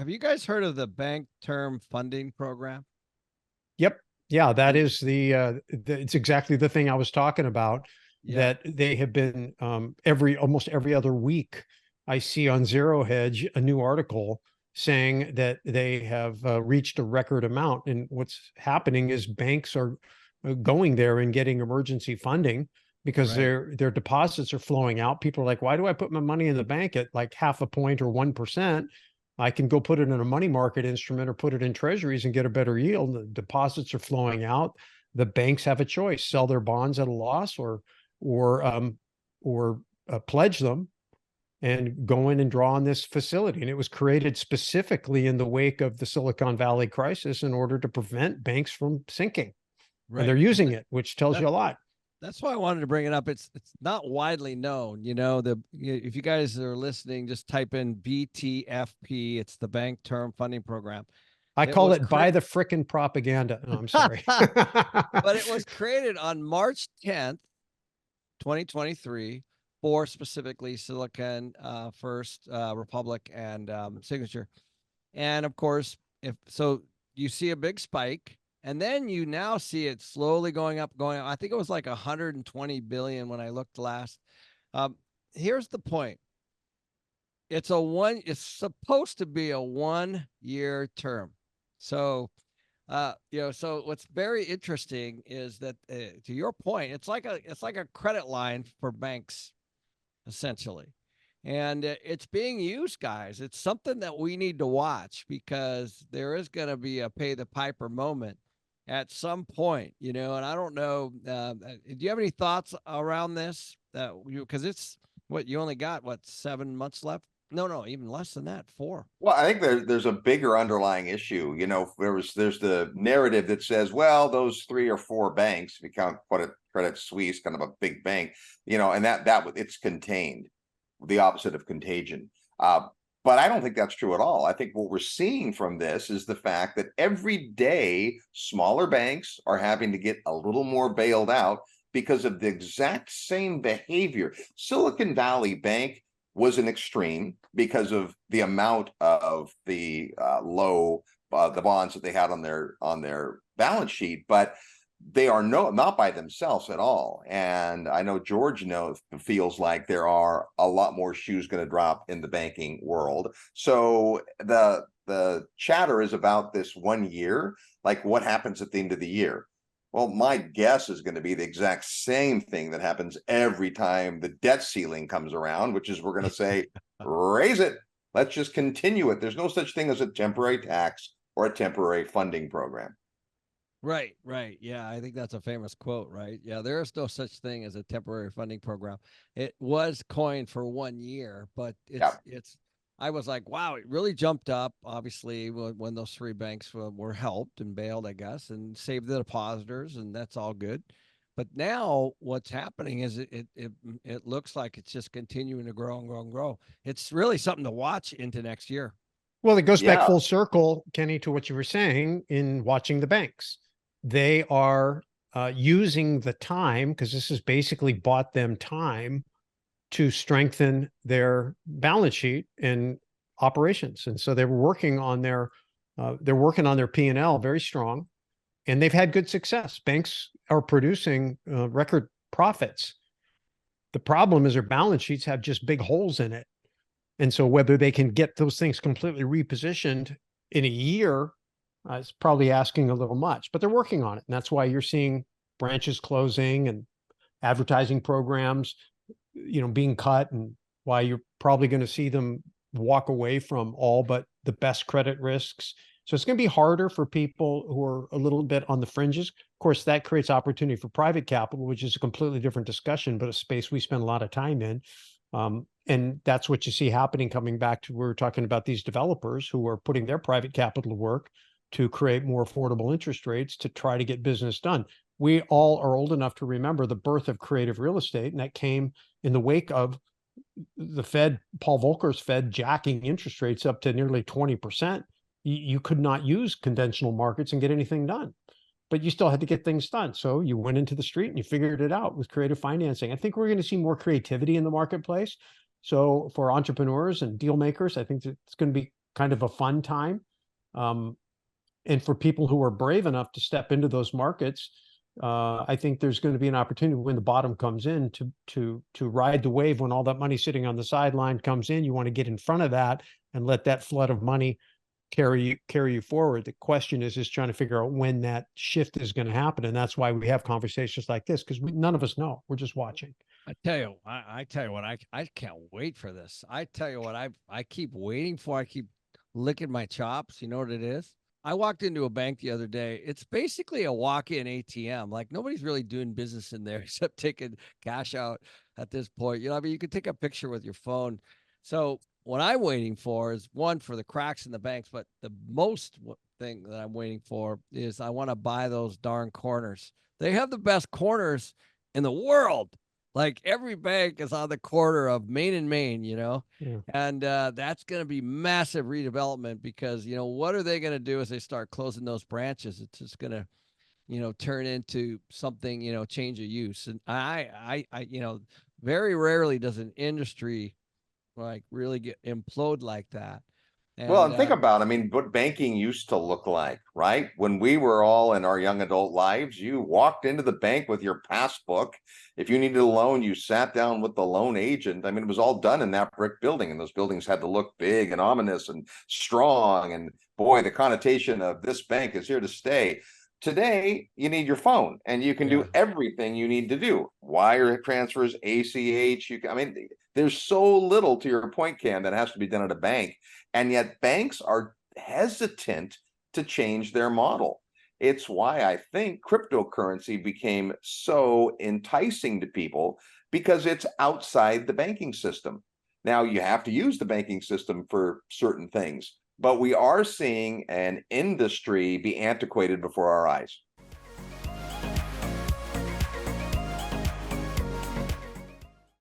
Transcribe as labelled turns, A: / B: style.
A: have you guys heard of the bank term funding program?
B: Yep. Yeah, that
A: And
B: is it's exactly the thing I was talking about,
A: yeah,
B: that they have been almost every other week. I see on Zero Hedge a new article saying that they have reached a record amount. And what's happening is banks are going there and getting emergency funding because
A: right.
B: their deposits are flowing out. People are like, why do I put my money in the bank at like half a point or 1%? I can go put it in a money market instrument or put it in treasuries and get a better yield. The deposits are flowing out. The banks have a choice: sell their bonds at a loss, or um, or pledge them and go in and draw on this facility. And it was created specifically in the wake of the Silicon Valley crisis in order to prevent banks from sinking. And they're
A: Right.
B: using it, which tells
A: That
B: you a lot.
A: that's why I wanted to bring it up. It's not widely known. If you guys are listening, just type in BTFP. It's the Bank Term Funding Program.
B: I
A: It
B: call
A: was
B: it buy
A: created,
B: the frickin' propaganda. No, I'm sorry.
A: but it was created on March 10th, 2023, for specifically Silicon First Republic and Signature. And of course, if so, you see a big spike, and then you now see it slowly going up, going up. I think it was like 120 billion when I looked last. Um, Here's the point. It's supposed to be a 1 year term. So, so what's very interesting is that, to your point, it's like a credit line for banks, essentially. And it's being used, guys. It's something that we need to watch, because there is going to be a pay the piper moment at some point, and I don't know. Do you have any thoughts around this? Because it's what you only got, 7 months left? No, no, even less than that, 4.
C: Well, I think there's a bigger underlying issue. There's the narrative that says, well, those 3 or 4 banks, if you count Credit Suisse, kind of a big bank, and that it's contained, the opposite of contagion. But I don't think that's true at all. I think what we're seeing from this is the fact that every day smaller banks are having to get a little more bailed out because of the exact same behavior. Silicon Valley Bank was an extreme because of the amount of the the bonds that they had on their balance sheet, but they are not by themselves at all. And I know George feels like there are a lot more shoes going to drop in the banking world. So the chatter is about this 1 year, like what happens at the end of the year. Well, my guess is going to be the exact same thing that happens every time the debt ceiling comes around, which is we're going to say, raise it. Let's just continue it. There's no such thing as a temporary tax or a temporary funding program.
A: Right, right. Yeah, I think that's a famous quote, right? Yeah, there is no such thing as a temporary funding program. It was coined for 1 year, but
C: Yeah.
A: it's I was like, wow, it really jumped up, obviously, when those 3 banks were helped and bailed, I guess, and saved the depositors, and that's all good. But now what's happening is it looks like it's just continuing to grow and grow and grow. It's really something to watch into next year.
B: Well, it goes back
C: Yeah.
B: full circle, Kenny, to what you were saying in watching the banks. They are using the time, because this has basically bought them time to strengthen their balance sheet and operations. And so they're working on their P&L very strong, and they've had good success. Banks are producing record profits. The problem is their balance sheets have just big holes in it. And so whether they can get those things completely repositioned in a year is probably asking a little much, but they're working on it. And that's why you're seeing branches closing and advertising programs, being cut, and why you're probably going to see them walk away from all but the best credit risks. So it's going to be harder for people who are a little bit on the fringes. Of course, that creates opportunity for private capital, which is a completely different discussion, but a space we spend a lot of time in. And that's what you see happening, coming back to, we're talking about these developers who are putting their private capital to work to create more affordable interest rates to try to get business done. We all are old enough to remember the birth of creative real estate, and that came in the wake of the Fed, Paul Volcker's Fed, jacking interest rates up to nearly 20%. You could not use conventional markets and get anything done, but you still had to get things done. So you went into the street and you figured it out with creative financing. I think we're going to see more creativity in the marketplace. So for entrepreneurs and deal makers, I think it's going to be kind of a fun time. And for people who are brave enough to step into those markets, I think there's going to be an opportunity when the bottom comes in to ride the wave. When all that money sitting on the sideline comes in, you want to get in front of that and let that flood of money carry you forward. The question is trying to figure out when that shift is going to happen, and that's why we have conversations like this, because none of us know. We're just watching.
A: I tell you, I tell you what, I can't wait for this. I tell you what, I keep waiting for. I keep licking my chops. You know what it is? I walked into a bank the other day. It's basically a walk-in ATM. Like nobody's really doing business in there except taking cash out at this point. You know, I mean, you can take a picture with your phone. So what I'm waiting for is one for the cracks in the banks, but the most thing that I'm waiting for is I want to buy those darn corners. They have the best corners in the world. Like every bank is on the corner of Main and Main, you know,
B: Yeah.
A: and that's going to be massive redevelopment because, you know, what are they going to do as they start closing those branches? It's just going to, you know, turn into something, you know, change of use. And I, you know, very rarely does an industry like really get implode like that.
C: Well,
A: And
C: and think about, I mean, what banking used to look like, right? When we were all in our young adult lives, you walked into the bank with your passbook. If you needed a loan, you sat down with the loan agent. I mean, it was all done in that brick building, and those buildings had to look big and ominous and strong. And boy, the connotation of this bank is here to stay. Today, you need your phone, and you can
A: yeah,
C: do everything you need to do. Wire transfers, ACH. I mean, there's so little, to your point, Cam, that has to be done at a bank. And yet banks are hesitant to change their model. It's why I think cryptocurrency became so enticing to people, because it's outside the banking system. Now, you have to use the banking system for certain things, but we are seeing an industry be antiquated before our eyes.